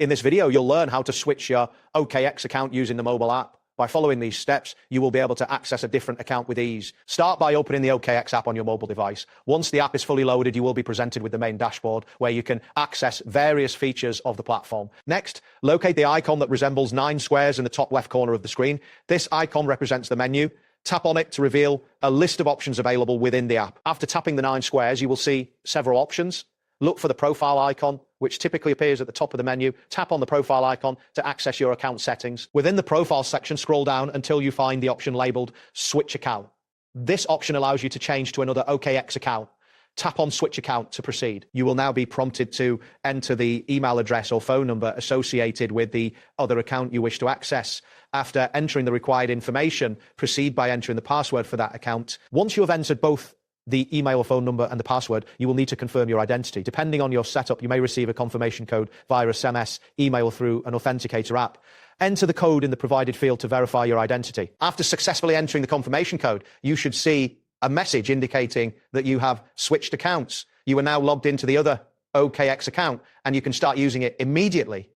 In this video, you'll learn how to switch your OKX account using the mobile app. By following these steps, you will be able to access a different account with ease. Start by opening the OKX app on your mobile device. Once the app is fully loaded, you will be presented with the main dashboard where you can access various features of the platform. Next, locate the icon that resembles 9 squares in the top left corner of the screen. This icon represents the menu. Tap on it to reveal a list of options available within the app. After tapping the 9 squares, you will see several options. Look for the profile icon, which typically appears at the top of the menu. Tap on the profile icon to access your account settings. Within the profile section, scroll down until you find the option labeled Switch Account. This option allows you to change to another OKX account. Tap on Switch Account to proceed. You will now be prompted to enter the email address or phone number associated with the other account you wish to access. After entering the required information, proceed by entering the password for that account. Once you have entered both the email or phone number and the password, you will need to confirm your identity. Depending on your setup, you may receive a confirmation code via SMS, email through an authenticator app. Enter the code in the provided field to verify your identity. After successfully entering the confirmation code, you should see a message indicating that you have switched accounts. You are now logged into the other OKX account and you can start using it immediately.